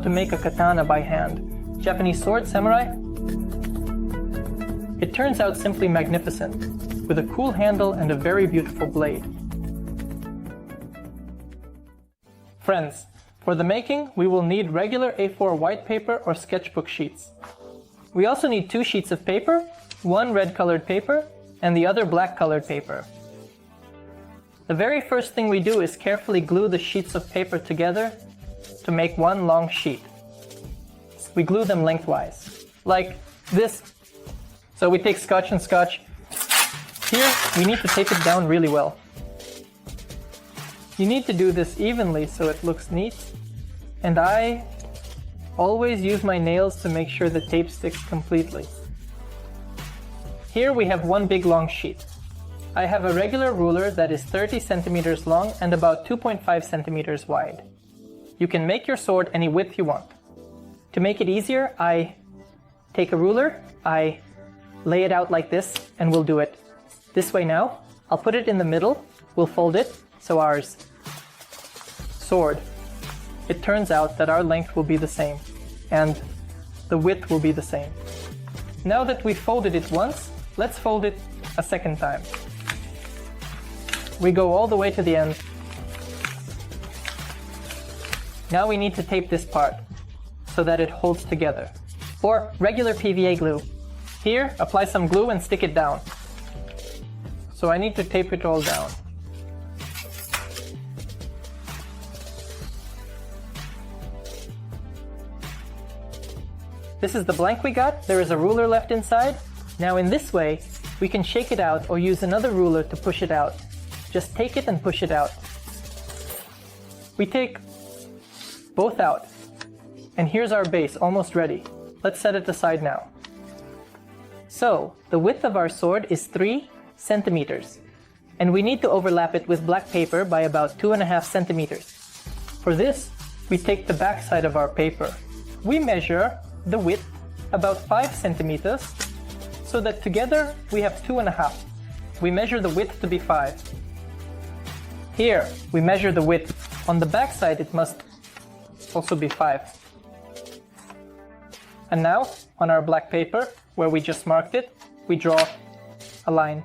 To make a katana by hand. Japanese sword, samurai? It turns out simply magnificent, with a cool handle and a very beautiful blade. Friends, for the making, we will need regular A4 white paper or sketchbook sheets. We also need 2 sheets of paper, one red colored paper, and the other black colored paper. The very first thing we do is carefully glue the sheets of paper together to make one long sheet. We glue them lengthwise, like this. So we take scotch and scotch. Here, we need to tape it down really well. You need to do this evenly so it looks neat, and I always use my nails to make sure the tape sticks completely. Here we have one big long sheet. I have a regular ruler that is 30 centimeters long and about 2.5 centimeters wide. You can make your sword any width you want. To make it easier, I take a ruler, I lay it out like this, and we'll do it this way now. I'll put it in the middle, we'll fold it, so our sword. It turns out that our length will be the same, and the width will be the same. Now that we've folded it once, let's fold it a second time. We go all the way to the end. Now we need to tape this part so that it holds together. Or regular PVA glue. Here, apply some glue and stick it down. So I need to tape it all down. This is the blank we got. There is a ruler left inside. Now in this way, we can shake it out or use another ruler to push it out. Just take it and push it out. We take both out. And here's our base, almost ready. Let's set it aside now. So, the width of our sword is 3 centimeters. And we need to overlap it with black paper by about 2.5 centimeters. For this, we take the back side of our paper. We measure the width about 5 centimeters, so that together we have 2.5. We measure the width to be 5. Here, we measure the width. On the back side, it must also be 5. And now, on our black paper, where we just marked it, we draw a line.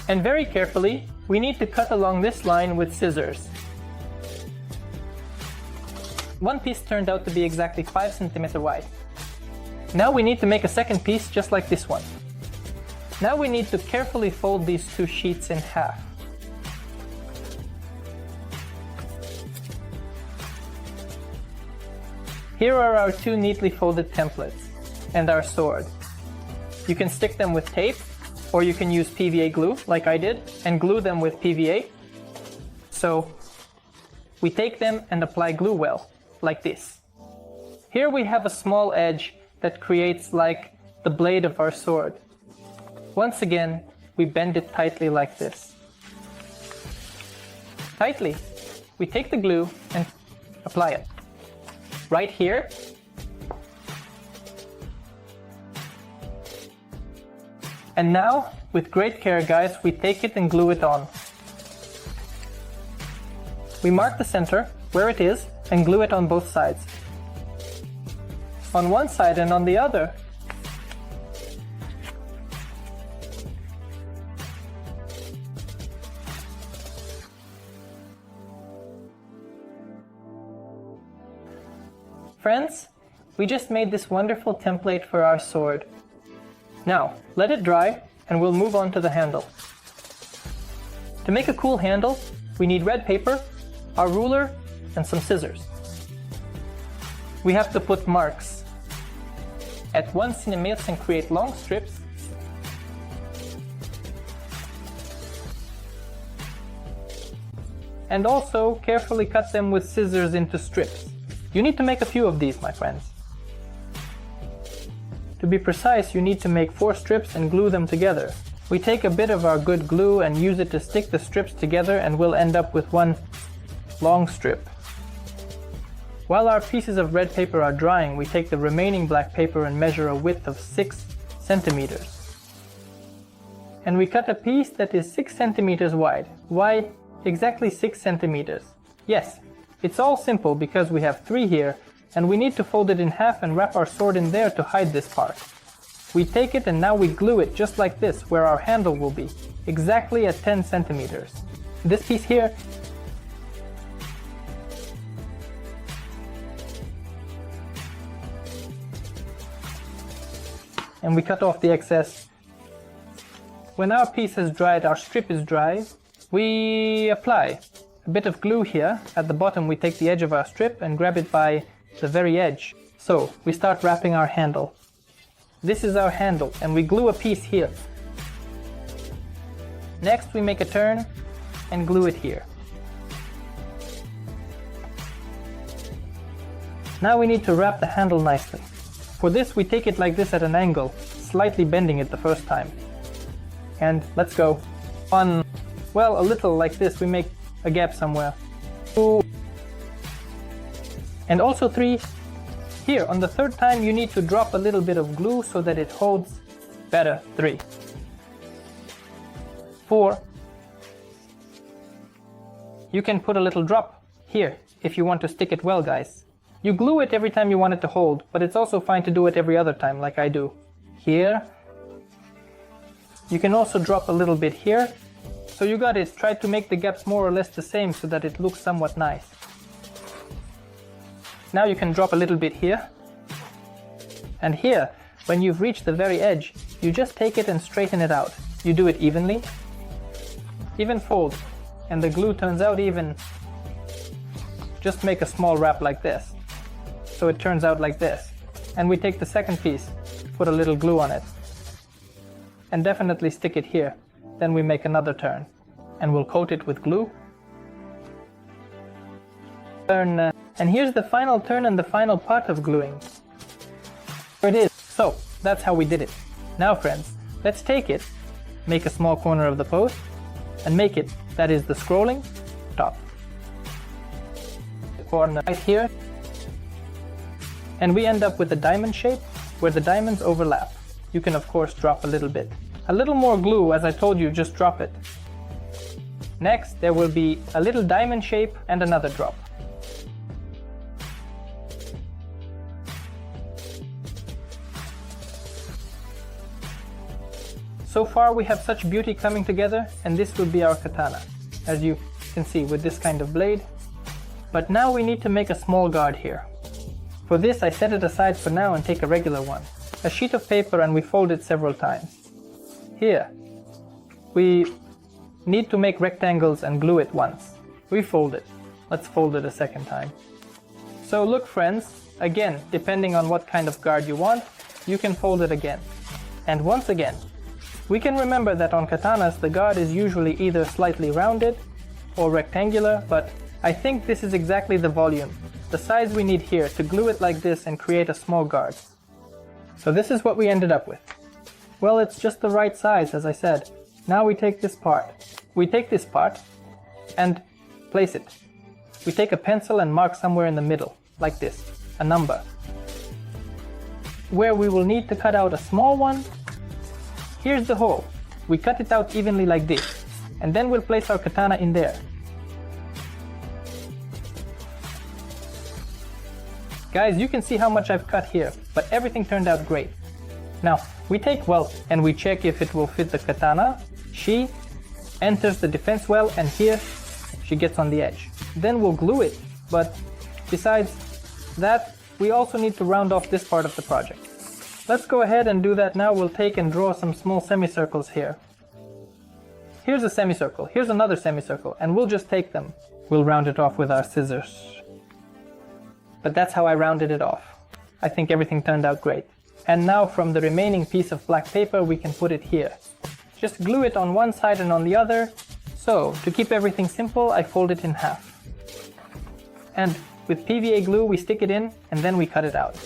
And very carefully, we need to cut along this line with scissors. One piece turned out to be exactly 5 centimeters wide. Now we need to make a second piece just like this one. Now we need to carefully fold these 2 sheets in half. Here are our 2 neatly folded templates and our sword. You can stick them with tape, or you can use PVA glue like I did and glue them with PVA. So we take them and apply glue well, like this. Here we have a small edge that creates like the blade of our sword. Once again, we bend it tightly like this. Tightly, we take the glue and apply it. Right here. And now, with great care guys, we take it and glue it on. We mark the center, where it is, and glue it on both sides. On one side and on the other. Friends, we just made this wonderful template for our sword. Now, let it dry and we'll move on to the handle. To make a cool handle, we need red paper, our ruler, and some scissors. We have to put marks at 1 centimeter and create long strips. And also carefully cut them with scissors into strips. You need to make a few of these, my friends. To be precise, you need to make 4 strips and glue them together. We take a bit of our good glue and use it to stick the strips together, and we'll end up with one long strip. While our pieces of red paper are drying, we take the remaining black paper and measure a width of 6 centimeters. And we cut a piece that is 6 centimeters wide. Why exactly 6 centimeters. Yes, it's all simple because we have 3 here, and we need to fold it in half and wrap our sword in there to hide this part. We take it and now we glue it just like this, where our handle will be, exactly at 10 centimeters. This piece here, and we cut off the excess. When our piece has dried, our strip is dry, we apply a bit of glue here. At the bottom we take the edge of our strip and grab it by the very edge. So we start wrapping our handle. This is our handle, and we glue a piece here. Next we make a turn and glue it here. Now we need to wrap the handle nicely. For this we take it like this at an angle, slightly bending it the first time. And let's go. 1, well, a little like this, we make a gap somewhere. 2, and also 3. Here, on the third time you need to drop a little bit of glue so that it holds better. 3, 4. You can put a little drop here if you want to stick it well, guys. You glue it every time you want it to hold, but it's also fine to do it every other time like I do. Here. You can also drop a little bit here. So you got it. Try to make the gaps more or less the same so that it looks somewhat nice. Now you can drop a little bit here. And here, when you've reached the very edge, you just take it and straighten it out. You do it evenly. Even fold. And the glue turns out even. Just make a small wrap like this. So it turns out like this. And we take the second piece, put a little glue on it. And definitely stick it here. Then we make another turn. And we'll coat it with glue. Turn. And here's the final turn and the final part of gluing. Here it is. So, that's how we did it. Now friends, let's take it, make a small corner of the post, and make it, that is the scrolling, top. The corner right here. And we end up with a diamond shape, where the diamonds overlap. You can of course drop a little bit. A little more glue, as I told you, just drop it. Next, there will be a little diamond shape and another drop. So far we have such beauty coming together, and this will be our katana, as you can see with this kind of blade. But now we need to make a small guard here. For this I set it aside for now and take a regular one. A sheet of paper, and we fold it several times. Here, we need to make rectangles and glue it once. We fold it. Let's fold it a second time. So look friends, again, depending on what kind of guard you want, you can fold it again. And once again. We can remember that on katanas the guard is usually either slightly rounded or rectangular, but I think this is exactly the volume, the size we need here to glue it like this and create a small guard. So this is what we ended up with. Well, it's just the right size, as I said. Now we take this part. We take this part and place it. We take a pencil and mark somewhere in the middle, like this, a number. Where we will need to cut out a small one. Here's the hole. We cut it out evenly like this, and then we'll place our katana in there. Guys, you can see how much I've cut here, but everything turned out great. Now, we take well, and we check if it will fit the katana. She enters the defense well, and here she gets on the edge. Then we'll glue it, but besides that, we also need to round off this part of the project. Let's go ahead and do that now. We'll take and draw some small semicircles here. Here's a semicircle, here's another semicircle, and we'll just take them. We'll round it off with our scissors. But that's how I rounded it off. I think everything turned out great. And now from the remaining piece of black paper we can put it here. Just glue it on one side and on the other. So, to keep everything simple, I fold it in half. And with PVA glue we stick it in and then we cut it out.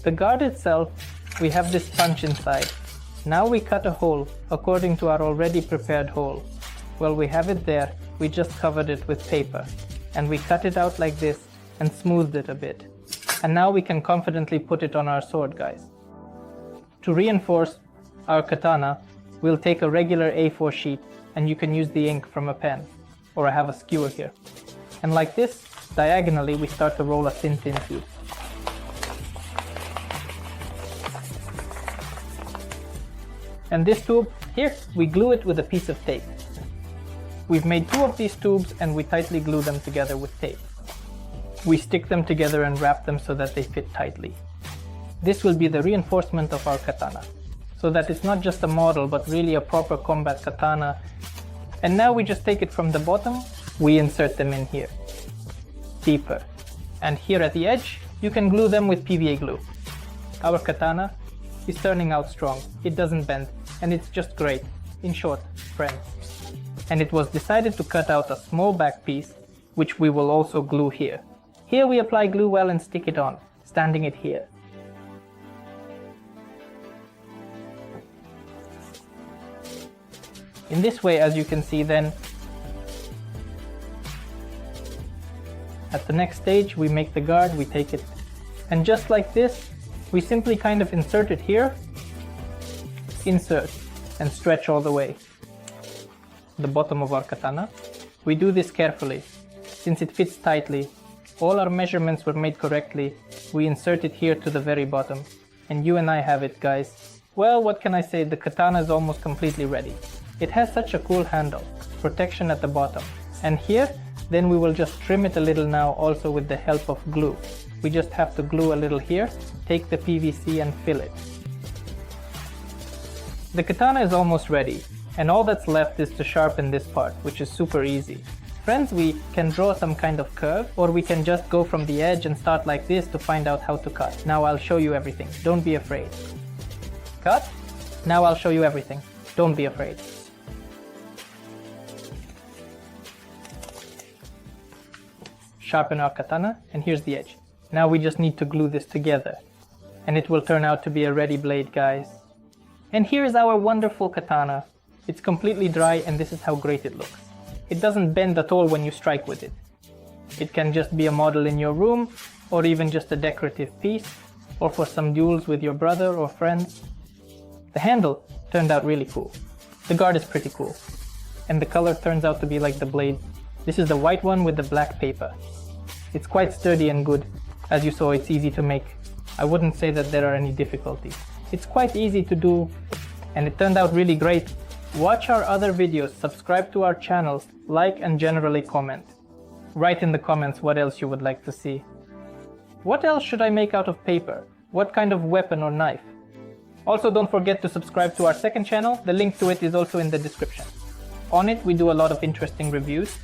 The guard itself, we have this punch inside. Now we cut a hole according to our already prepared hole. Well, we have it there, we just covered it with paper. And we cut it out like this and smoothed it a bit. And now we can confidently put it on our sword, guys. To reinforce, our katana, we'll take a regular A4 sheet and you can use the ink from a pen, or I have a skewer here. And like this, diagonally we start to roll a thin tube. And this tube, here, we glue it with a piece of tape. We've made 2 of these tubes and we tightly glue them together with tape. We stick them together and wrap them so that they fit tightly. This will be the reinforcement of our katana, so that it's not just a model but really a proper combat katana. And now we just take it from the bottom, we insert them in here, deeper. And here at the edge, you can glue them with PVA glue. Our katana is turning out strong, it doesn't bend, and it's just great. In short, friends. And it was decided to cut out a small back piece, which we will also glue here. Here we apply glue well and stick it on, standing it here. In this way, as you can see then, at the next stage we make the guard, we take it, and just like this, we simply kind of insert it here, insert, and stretch all the way. The bottom of our katana. We do this carefully, since it fits tightly. All our measurements were made correctly. We insert it here to the very bottom, and you and I have it, guys. Well, what can I say, the katana is almost completely ready. It has such a cool handle, protection at the bottom, and here, then we will just trim it a little now also with the help of glue. We just have to glue a little here, take the PVC and fill it. The katana is almost ready, and all that's left is to sharpen this part, which is super easy. Friends, we can draw some kind of curve, or we can just go from the edge and start like this to find out how to cut. Now I'll show you everything, don't be afraid. Cut? Now I'll show you everything, don't be afraid. Sharpen our katana, and here's the edge. Now we just need to glue this together, and it will turn out to be a ready blade, guys. And here is our wonderful katana. It's completely dry, and this is how great it looks. It doesn't bend at all when you strike with it. It can just be a model in your room, or even just a decorative piece, or for some duels with your brother or friends. The handle turned out really cool. The guard is pretty cool. And the color turns out to be like the blade. This is the white one with the black paper. It's quite sturdy and good. As you saw, it's easy to make. I wouldn't say that there are any difficulties. It's quite easy to do, and it turned out really great. Watch our other videos, subscribe to our channels, like and generally comment. Write in the comments what else you would like to see. What else should I make out of paper? What kind of weapon or knife? Also, don't forget to subscribe to our second channel. The link to it is also in the description. On it, we do a lot of interesting reviews.